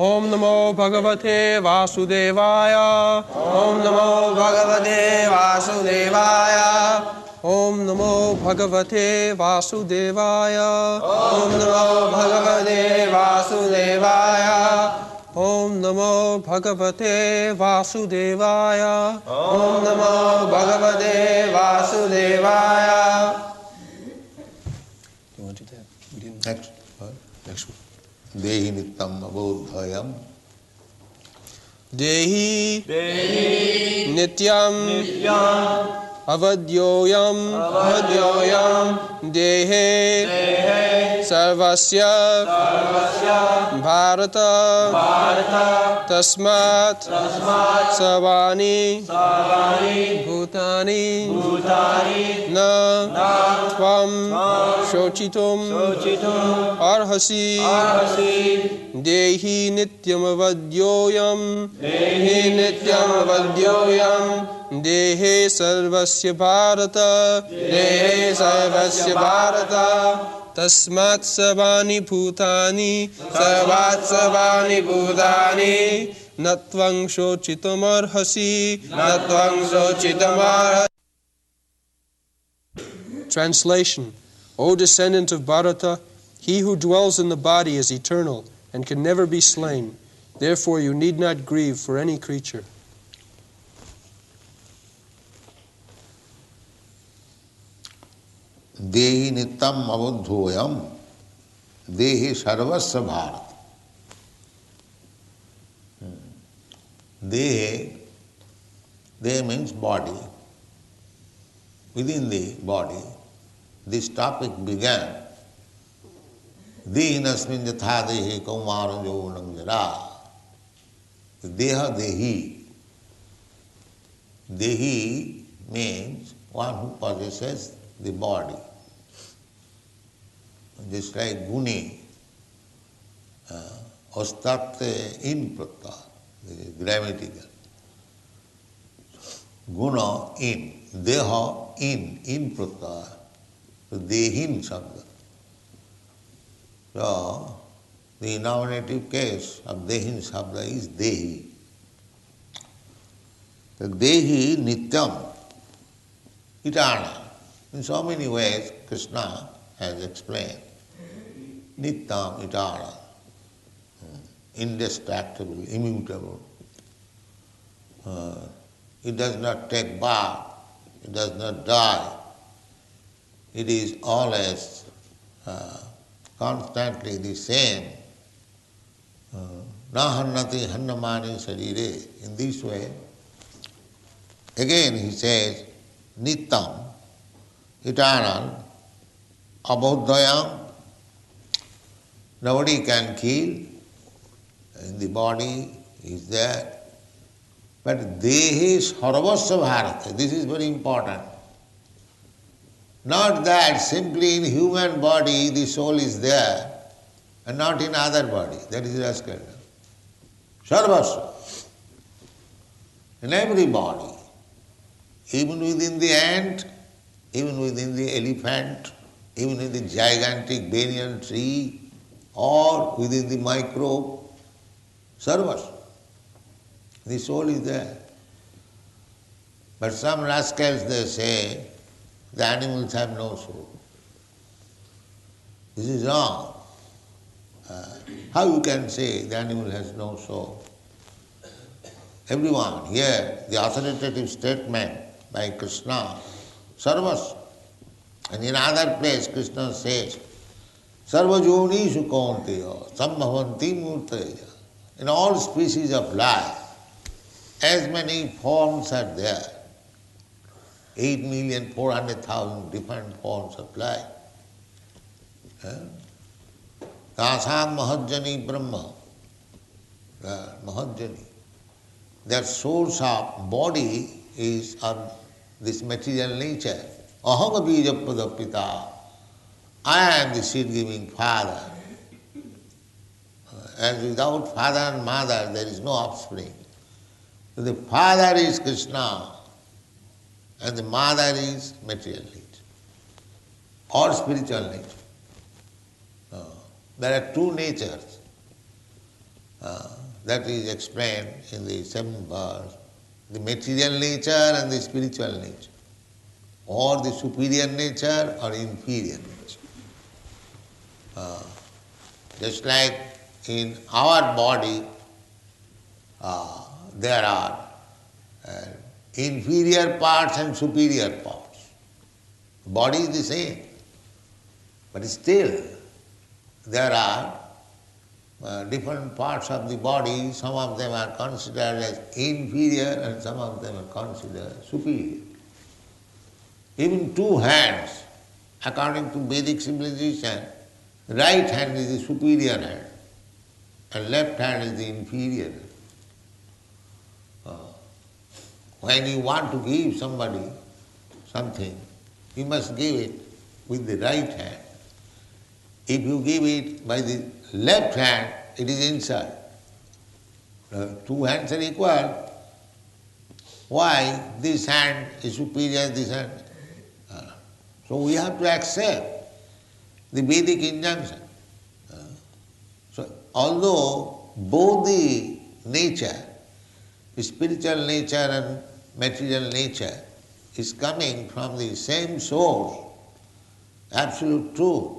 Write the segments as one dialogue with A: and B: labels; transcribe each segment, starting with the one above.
A: Om Namo Bhagavate Vasudevaya. Om Namo Bhagavate Vasudevaya. Om Namo Bhagavate Vasudevaya. Om Namo Bhagavate Vasudevaya. Om Namo Bhagavate Vasudevaya. Om Namo Bhagavate Vasudevaya. You want to do that? We didn't.
B: Next.
A: Next one.
B: Dehi nittam abodhayam.
A: Dehi nityam avadyoyam dehe sarvasya bharata tasmat savani bhutani na tvam shochitum arhasi dehi nityam avadyoyam dehe sarvasya bharata tasmat savani bhutani natvang shochitam arhasi. Translation. O descendant of Bharata, he who dwells in the body is eternal and can never be slain. Therefore you need not grieve for any creature.
B: Dehi nittam abodhoyam. Dehi sarvasya bharat. Dehi means body. Within the body, this topic began. Dehinasmin yatha dehi kaumaram yavanam jara. Deha dehi. Dehi means one who possesses the body. Just like guni, ostate in prata, grammatical. Guna in, deha in prata, so dehin shabda. So, the nominative case of dehin shabda is dehi. The dehi nityam, eternal. In so many ways, Krishna has explained. Nityam, eternal, indestructible, immutable. It does not take birth, it does not die. It is always constantly the same. Na hannati hannamani sarire. In this way, again he says, nityam, eternal, abodhayam, nobody can kill, in the body is there. But dehi sarvasya bharata, this is very important. Not that simply in human body the soul is there and not in other body, that is rascal. Sarvasya. In every body, even within the ant, even within the elephant, even in the gigantic banyan tree, or within the microbe, sarvasya. The soul is there. But some rascals, they say, the animals have no soul. This is wrong. How you can say the animal has no soul? Everyone here, the authoritative statement by Krishna, sarvasya. And in other place, Krishna says, sarvajonishu kaunteya sambhavanti murteya. In all species of life, as many forms are there. 8,400,000 different forms of life. Tasam mahajjani brahma. Mahajjani. Their source of body is of this material nature. Aham bija pita. I am the seed-giving father. And without father and mother, there is no offspring. So the father is Krishna and the mother is material nature or spiritual nature. There are two natures. That is explained in the 7th verse. The material nature and the spiritual nature, or the superior nature or inferior nature. Just like in our body, there are inferior parts and superior parts. Body is the same, but still there are different parts of the body. Some of them are considered as inferior and some of them are considered superior. Even two hands, according to Vedic civilization, right hand is the superior hand and left hand is the inferior hand. When you want to give somebody something, you must give it with the right hand. If you give it by the left hand, it is insult. Two hands are equal. Why? This hand is superior, this hand. So we have to accept the Vedic injunction. So although both the nature, the spiritual nature and material nature, is coming from the same source, absolute truth,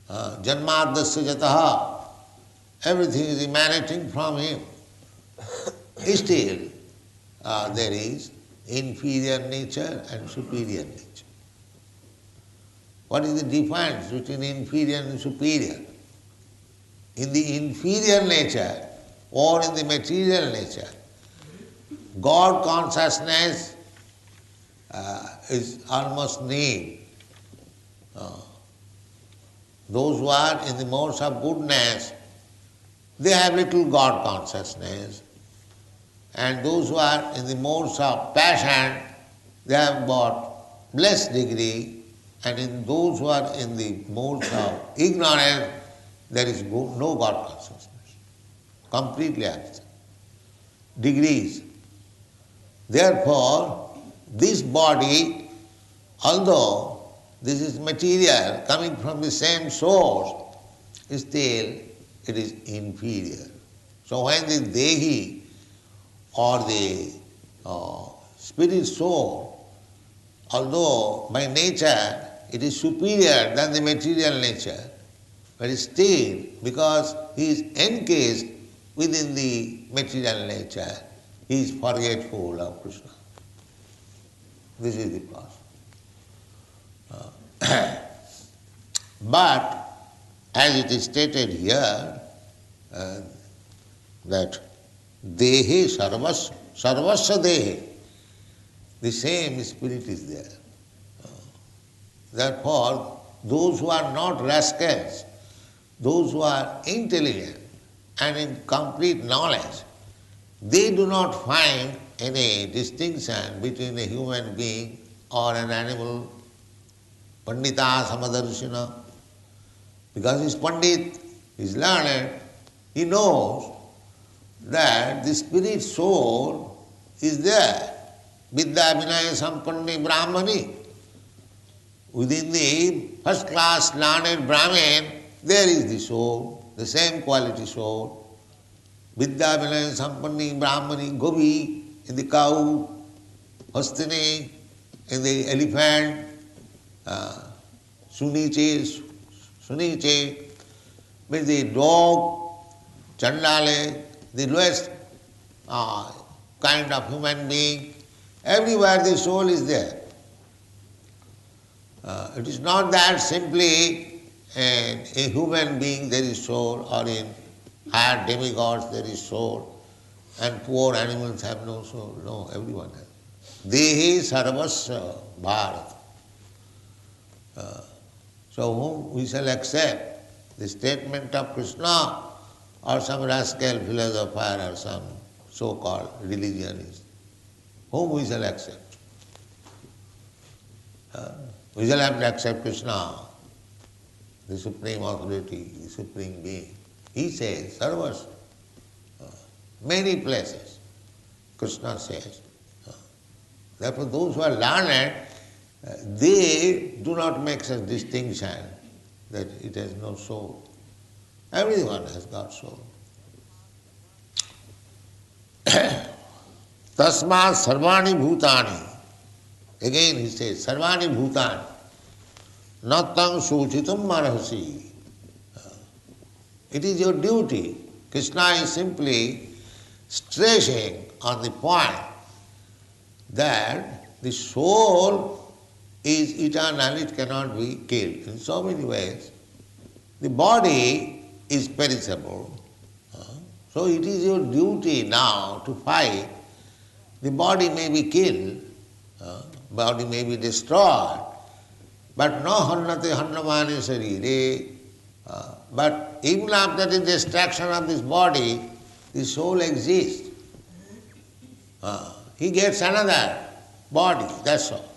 B: Janmardasya Jataha, everything is emanating from him. Still, there is inferior nature and superior nature. What is the difference between inferior and superior? In the inferior nature or in the material nature, God consciousness is almost nil. Those who are in the modes of goodness, they have little God consciousness. And those who are in the modes of passion, they have got less degree. And in those who are in the modes of ignorance, there is no God consciousness. Completely absent. Degrees. Therefore, this body, although this is material coming from the same source, still it is inferior. So when the Dehi or the spirit soul, although by nature it is superior than the material nature, but still, because he is encased within the material nature, he is forgetful of Krishna. This is the process. But as it is stated here, that Dehe Sarvasya, Sarvasya Dehe, the same spirit is there. Therefore, those who are not rascals, those who are intelligent and in complete knowledge, they do not find any distinction between a human being or an animal. Pandita Samadarshina. Because he is Pandit, he is learned, he knows that the spirit soul is there. Vidya Vinaya Sampanni Brahmani. Within the first class learned Brahmin, there is the soul, the same quality soul. Vidya Vinaya Sampanni Brahmani, Gopi in the cow, Hastini in the elephant, Suniche means the dog, Chandale, the lowest kind of human being. Everywhere the soul is there. It is not that simply in a human being there is soul, or in higher demigods there is soul, and poor animals have no soul. No, everyone has. Dehi sarvasya bharata. So whom we shall accept? The statement of Krishna or some rascal philosopher or some so-called religionist? Whom we shall accept? We shall have to accept Krishna, the supreme authority, the supreme being. He says, sarvas, many places, Krishna says. Therefore, those who are learned, they do not make such distinction that it has no soul. Everyone has got soul. Tasmat sarvani bhutani. Again he says, sarvani bhutani. Natang suchitam marhasi. It is your duty. Krishna is simply stressing on the point that the soul is eternal, it cannot be killed. In so many ways, the body is perishable. So it is your duty now to fight. The body may be killed, body may be destroyed, but no hannate hannamani sarire. But even after the destruction of this body, the soul exists. He gets another body, that's all.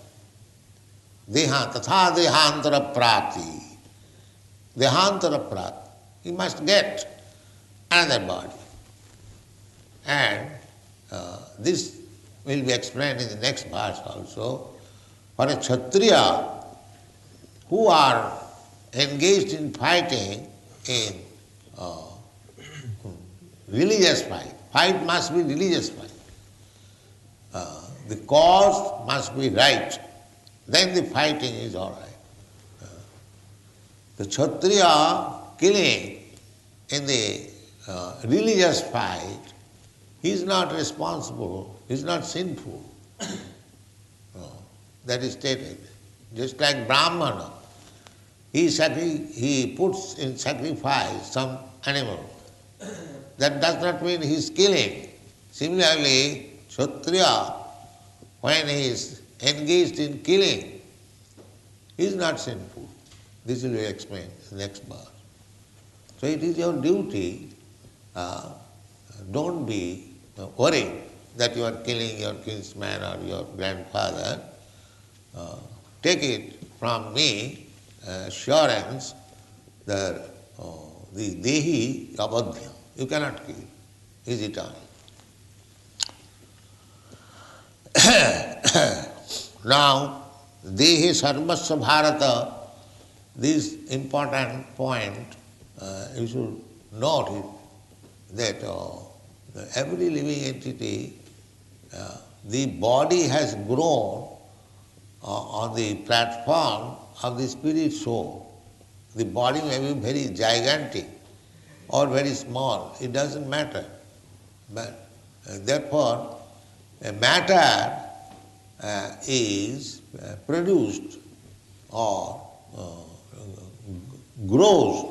B: Deha tatha dehantara prati. Dehantara prati. He must get another body. And this will be explained in the next verse also. For a Kshatriya who are engaged in fighting in religious fight must be religious fight. The cause must be right. Then the fighting is all right. The Kshatriya killing in the religious fight, he is not responsible, he is not sinful. That is stated. Just like Brahmana, he puts in sacrifice some animal. That does not mean he is killing. Similarly, Kshatriya, when he is engaged in killing, he is not sinful. This will be explained in the next verse. So it is your duty, don't be worried that you are killing your kinsman or your grandfather. Take it from me, assurance that the dehi abadhyam, you cannot kill, is eternal. Now, dehi sarvasya bharata, this important point, you should note it, that every living entity, the body has grown on the platform of the spirit soul. The body may be very gigantic or very small, it doesn't matter. But therefore, matter is produced or grows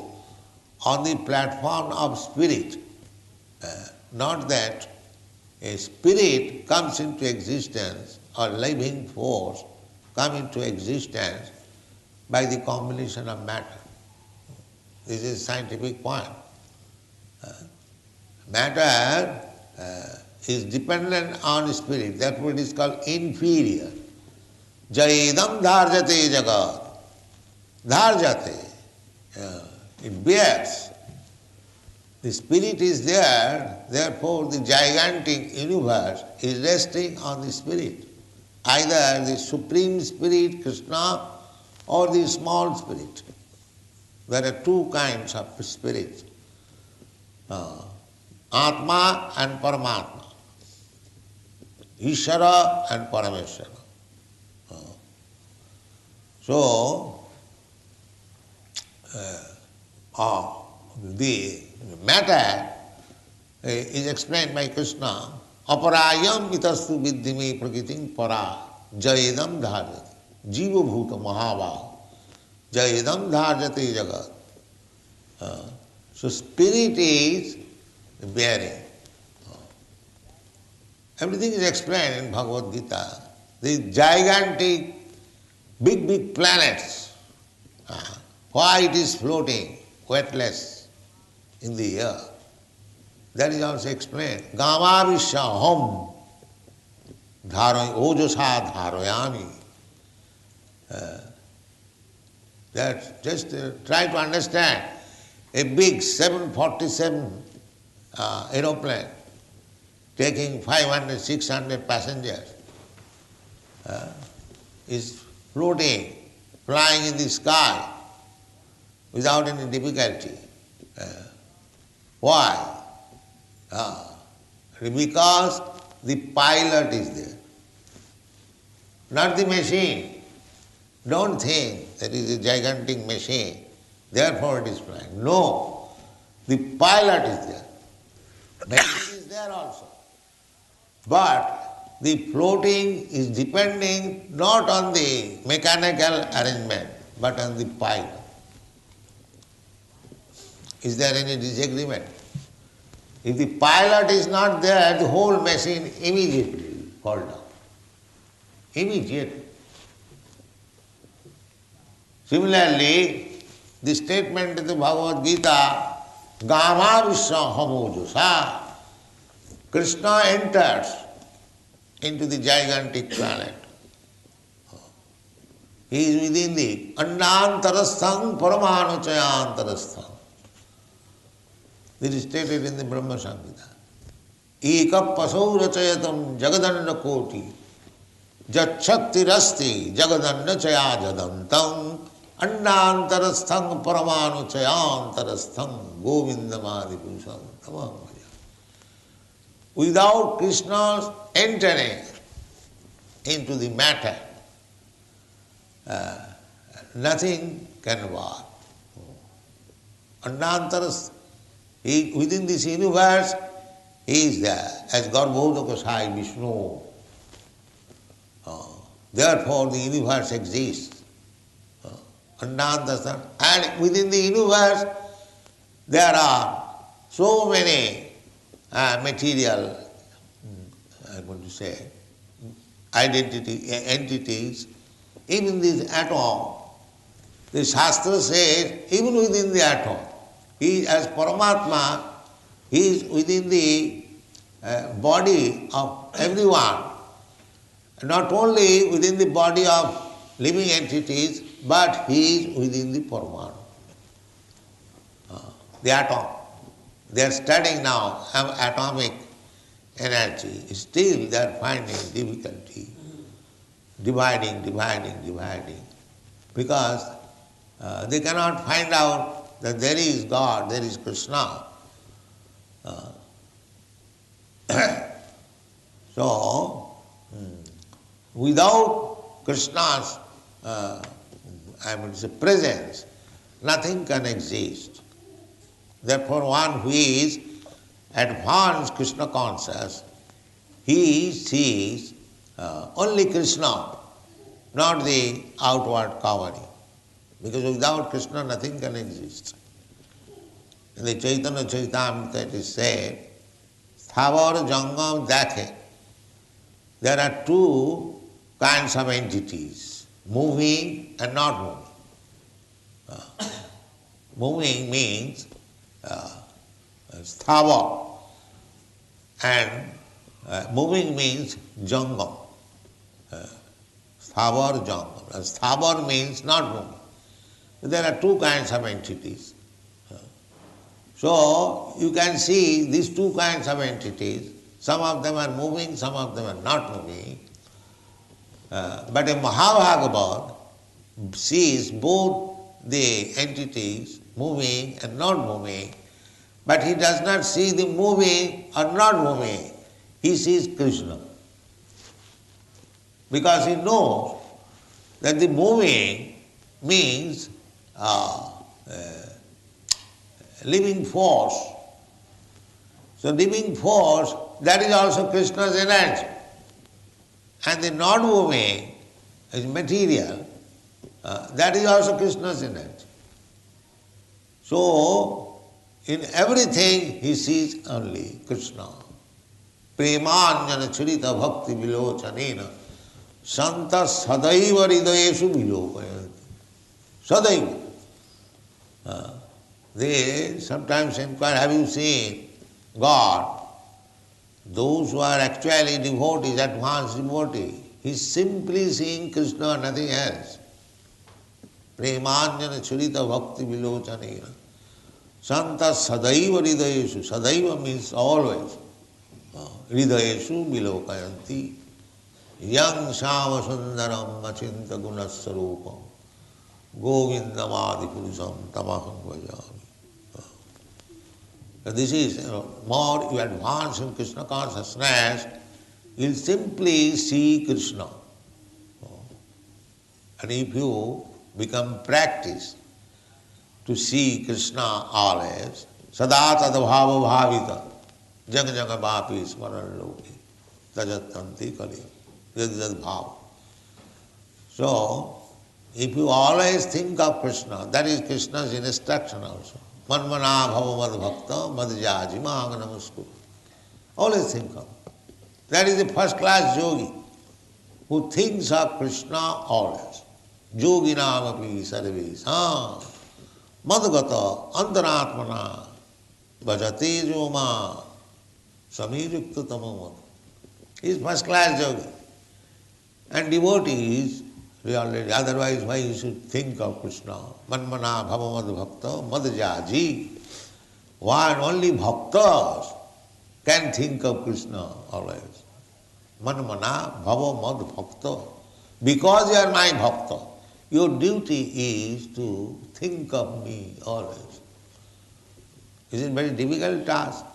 B: on the platform of spirit. Not that a spirit comes into existence or living force come into existence by the combination of matter. This is a scientific point. Matter is dependent on spirit, therefore it is called inferior. Jaidam dharjate jagat. Dharjate. It bears. The spirit is there, therefore the gigantic universe is resting on the spirit. Either the Supreme Spirit, Krishna, or the small spirit. There are two kinds of spirits, Atma and Paramatma, Ishvara and Parameshvara. So, the matter is explained by Krishna. Aparayam itastu viddhimi prakritim para jayedam dharjate jiva bhuta mahabhav jayedam dharjate jagat. So spirit is bearing. Everything is explained in Bhagavad Gita. These gigantic, big planets, why it is floating, weightless in the air. That is also explained. Gamavisha hom ojasa dharayami. That just try to understand. A big 747 aeroplane taking 500, 600 passengers is floating, flying in the sky without any difficulty. Why? Because the pilot is there, not the machine. Don't think that it is a gigantic machine, therefore it is flying. No, the pilot is there. Machine is there also. But the floating is depending not on the mechanical arrangement, but on the pilot. Is there any disagreement? If the pilot is not there, the whole machine immediately fall down. Immediately. Similarly, the statement in the Bhagavad Gita, Gama Vishwa Hamojusa, Krishna enters into the gigantic planet. He is within the Andantarastham Paramanuchayantarastham. This is stated in the Brahma Samhita. Eka pasau rachayatam jagadanda koti jachakti rasti jagadanda chaya jadantam andantarastham paramanu chayantarastham govindamadi purusham tamam. Without Krishna's entering into the matter, nothing can work. Andantarastham. Within this universe, he is there as Garbhodaka Sai Vishnu. Therefore, the universe exists. And within the universe, there are so many material, I'm going to say, entities. Even this atom, the Shastra says, even within the atom, he as Paramatma, he is within the body of everyone. Not only within the body of living entities, but he is within the Paramatu. The atom. They are studying now atomic energy. Still they are finding difficulty. Dividing. Because they cannot find out that there is God, there is Krishna. So, without Krishna's presence, nothing can exist. Therefore, one who is advanced Krishna conscious, he sees only Krishna, not the outward covering. Because without Krishna, nothing can exist. In the Chaitanya Charitamrita it is said, Thavar Jangam Dakhe. There are two kinds of entities, moving and not moving. Moving means Thavar, and moving means Jangam. Thavar Jangam. Thavar means not moving. There are two kinds of entities. So you can see these two kinds of entities. Some of them are moving, some of them are not moving. But a Mahabhagavad sees both the entities moving and not moving, but he does not see the moving or not moving. He sees Krishna. Because he knows that the moving means living force. So living force, that is also Krishna's energy. And the non-moving is material, that is also Krishna's energy. So, in everything he sees only Krishna. Premanjana charita bhakti vilochanena santa sadaiva hridayeshu vilokayanti. Sadaiva. They sometimes inquire, have you seen God? Those who are actually devotees, advanced devotees, he is simply seeing Krishna, nothing else. Premanjana charita bhakti vilochanena santa sadaiva hridayeshu. Sadaiva means always. Hridayeshu vilokayanti yang shama sundaram achinta gunasarupam govindamadi purusham tamaham vajami. This is, more you advance in Krishna consciousness, you'll simply see Krishna. And if you become practice to see Krishna always, sada tad bhava bhavita, jang jang bhapi smaran loki, tajatanti kali, yad bhava. So, if you always think of Krishna, that is Krishna's instruction also. Manmana bhava mad bhakta mad jaji mahang namaskuru. Always think of. That is the first class yogi who thinks of Krishna always. Yogi namapi sarves. Madgata antaratmana bhajate joma samiyukta tamamad. He is first class yogi. And devotees, really, otherwise why you should think of Krishna? Manmana bhava mad bhakta mad jaji. One only bhaktas can think of Krishna always. Manmana bhava mad bhakta. Because you are my bhakta, your duty is to think of me always. It is a very difficult task.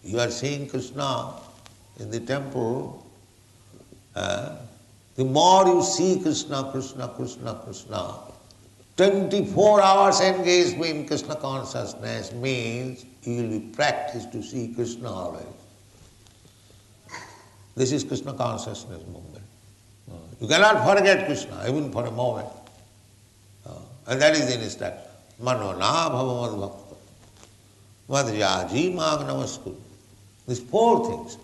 B: You are seeing Krishna in the temple. The more you see Krishna, Krishna, Krishna, Krishna, 24 hours engaged in Krishna consciousness means you will be practiced to see Krishna always. This is Krishna consciousness movement. You cannot forget Krishna even for a moment. And that is the instruction. Manona bhava mad bhakta. Madhyaji mag namaskuru. These four things.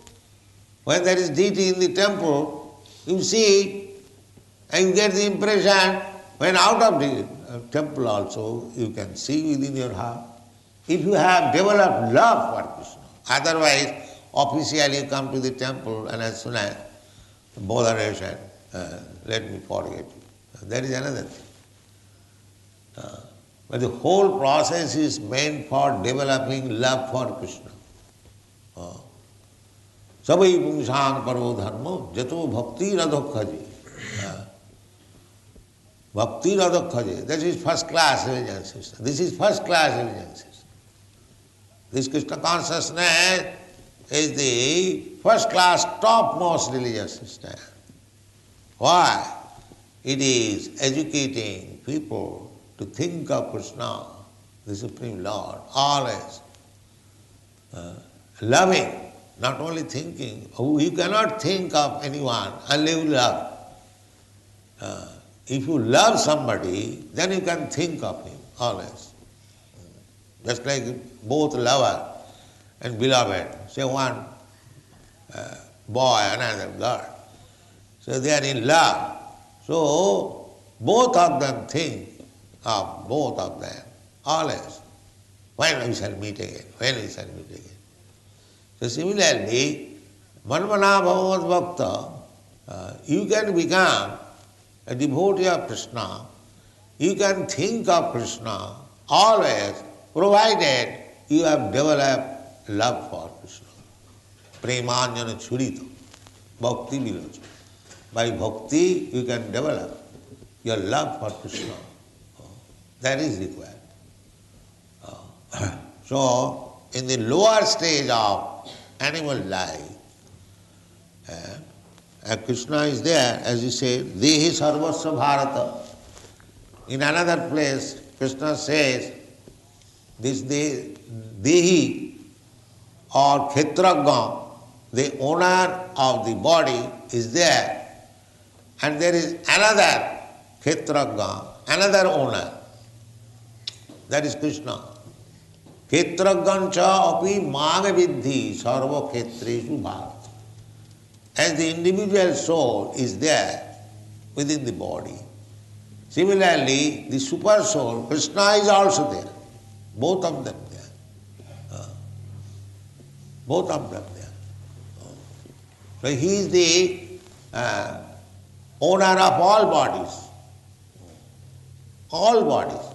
B: When there is deity in the temple, you see and you get the impression, when out of the temple also, you can see within your heart. If you have developed love for Krishna, otherwise, officially you come to the temple and as soon as botheration, let me forget you. That is another thing. But the whole process is meant for developing love for Krishna. Sabai pungshan paro dharma jato bhakti radhokhaji. Bhakti radhokhaji. That is first class religion system. This is first class religion system. This Krishna consciousness is the first class, topmost religious system. Why? It is educating people to think of Krishna, the Supreme Lord, always. Loving, not only thinking. You cannot think of anyone unless you love. If you love somebody, then you can think of him always. Just like both lover and beloved. Say one boy, another girl. So they are in love. So both of them think of both of them always. When we shall meet again? When we shall meet again? So similarly, manmana bhava bhakta, you can become a devotee of Krishna. You can think of Krishna always, provided you have developed love for Krishna. Premanyana churita, bhakti vilocha. By bhakti, you can develop your love for Krishna. That is required. So, in the lower stage of animal life, Krishna is there, as you say, Dehi Sarvasva Bharata. In another place, Krishna says, this Dehi or Kshetragya, the owner of the body is there, and there is another Kshetragya, another owner. That is Krishna. Kshetragyancha api maga vidhi sarva kshetreshu bharata. As the individual soul is there within the body, similarly the super soul, Krishna is also there. Both of them there. Both of them there. So he is the owner of all bodies. All bodies.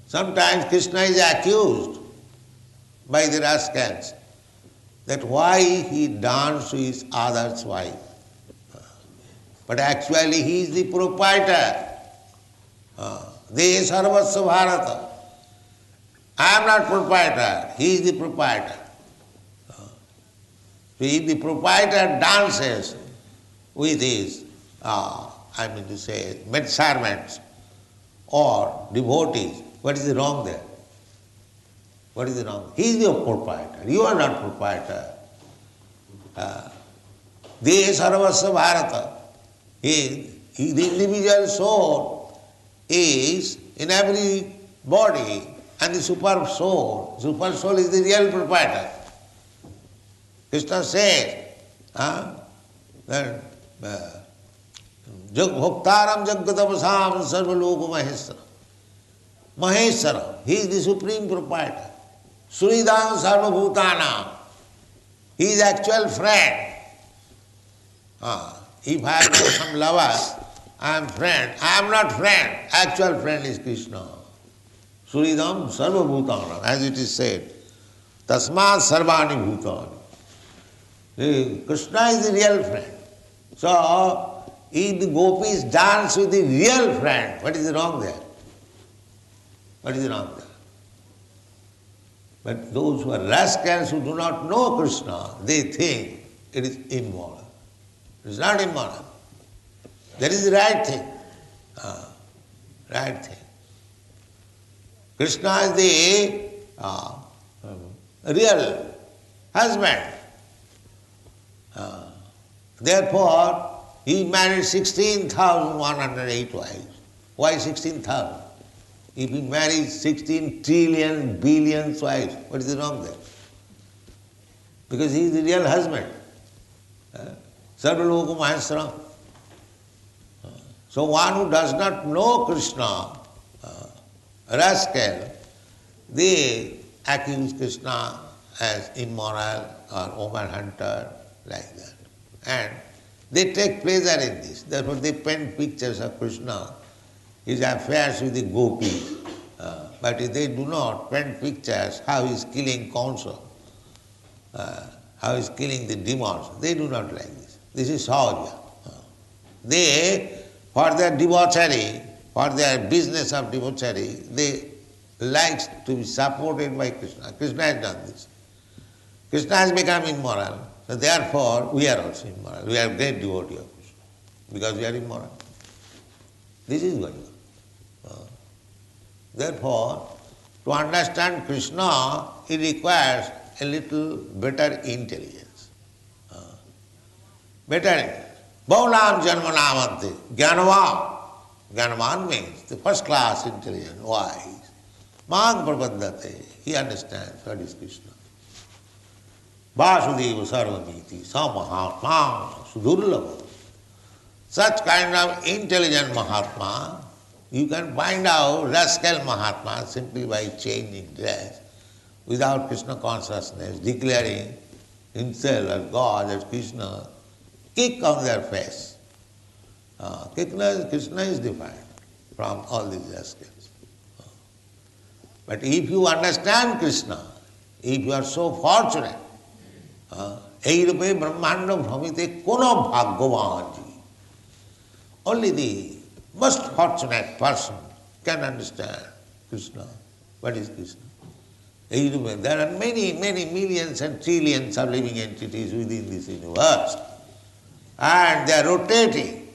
B: Sometimes Krishna is accused by the rascals that why he danced to his other's wife. But actually he is the proprietor. Dehi sarvasva bharata. I am not proprietor, he is the proprietor. If the proprietor dances with his, maid servants or devotees, what is the wrong there? What is the wrong? He is the proprietor. You are not proprietor. Deha sarvasya bharata. The individual soul is in every body, and the super soul is the real proprietor. Krishna says, that Bhoktaram Jagatavasam Sarvaloka Maheswara. Maheswara, he is the supreme proprietor. Suridam Sarvabhutanam, he is actual friend. If I have some lover, I am friend. I am not friend. Actual friend is Krishna. Suridam Sarvabhutanam, as it is said. Tasmat Sarvani Bhutani. Krishna is the real friend. So, if the gopis dance with the real friend, what is wrong there? What is wrong there? But those who are rascals who do not know Krishna, they think it is immoral. It is not immoral. That is the right thing. Right thing. Krishna is the real husband. Therefore, he married 16,108 wives. Why 16,000? If he marries 16 trillion billion wives, what is wrong there? Because he is the real husband. Sarvaloka Maheswara. So one who does not know Krishna, rascal, they accuse Krishna as immoral or woman hunter, like that. And they take pleasure in this. Therefore they paint pictures of Krishna, his affairs with the gopis. But they do not paint pictures how he is killing Kansa, how he is killing the demons. They do not like this. This is Sahaja. They, for their debauchery, for their business of debauchery, they like to be supported by Krishna. Krishna has done this. Krishna has become immoral. So therefore, we are also immoral. We are great devotee of Krishna because we are immoral. This is going on. Therefore, to understand Krishna, it requires a little better intelligence. Better intelligence. Bhavanam janmanamante, jnanavam. Jnanavan means the first class intelligence, wise. Mang prapaddate, he understands what is Krishna. Vasudeva sarvamiti, samahatma, sudurlabha. Such kind of intelligent Mahatma, you can find out rascal Mahatma simply by changing dress, without Krishna consciousness, declaring himself as God, as Krishna, kick on their face. Krishna is different from all these rascals. But if you understand Krishna, if you are so fortunate, Eirupe Brahmanda Bhramite Kono Bhagavaji. Only the most fortunate person can understand Krishna. What is Krishna? Eirupe, there are many, many millions and trillions of living entities within this universe. And they are rotating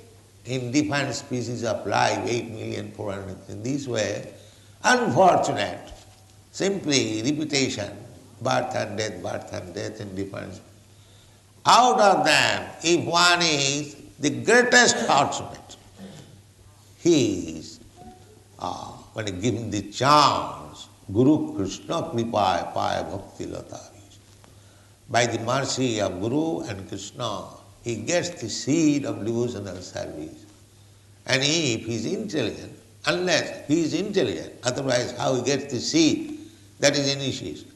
B: in different species of life, 8,400,000. In this way, unfortunate, simply repetition, birth and death in different. Out of them, if one is the greatest fortunate, he is when he given the chance, Guru Krishna Kripaya Paya Bhakti Lata. By the mercy of Guru and Krishna, he gets the seed of devotional service. And if he is intelligent, unless he is intelligent, otherwise how he gets the seed, that is initiation.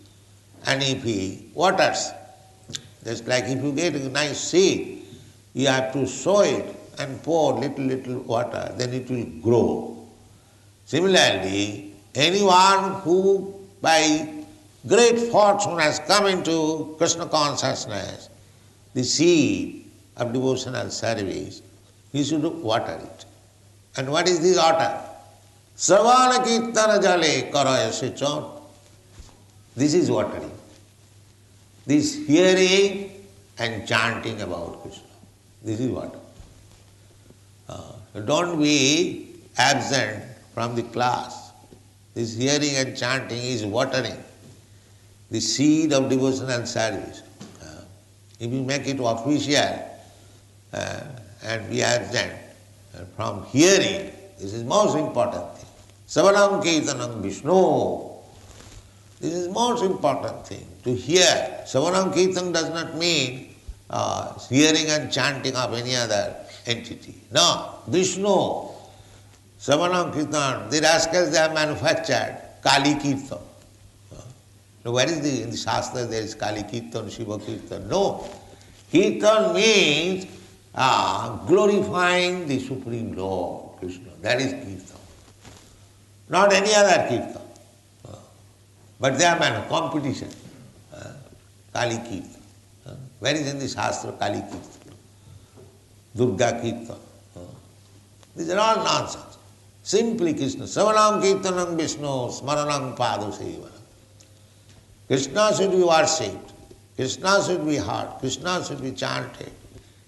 B: And if he waters, just like if you get a nice seed, you have to sow it and pour little water, then it will grow. Similarly, anyone who by great fortune has come into Krishna consciousness, the seed of devotional service, he should water it. And what is this water? Savana kirtana jale karaya sichon. This is watering. This hearing and chanting about Krishna. This is what. Don't be absent from the class. This hearing and chanting is watering the seed of devotional service. If you make it official and be absent from hearing, this is most important thing. Savanam Kirtanam Vishnu. This is most important thing, to hear. Savanam Kirtan does not mean hearing and chanting of any other entity. No, Vishnu. Savanam Kirtan, the rascals they have manufactured Kali Kirtan. Now where is in the Shastra there is Kali Kirtan, Shiva Kirtan? No. Kirtan means glorifying the Supreme Lord, Krishna. That is Kirtan. Not any other Kirtan. But they are competition. Kali Kirtan. Where is in the Shastra Kali Kirtan? Durga Kirtan. These are all nonsense. Simply Krishna. Savanam Kirtanam Vishnu, Smaranam Padu Seva. Krishna should be worshipped. Krishna should be heard. Krishna should be chanted.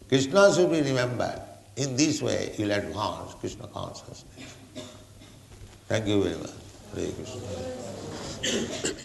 B: Krishna should be remembered. In this way, you will advance Krishna consciousness. Thank you very much. Hare Krishna.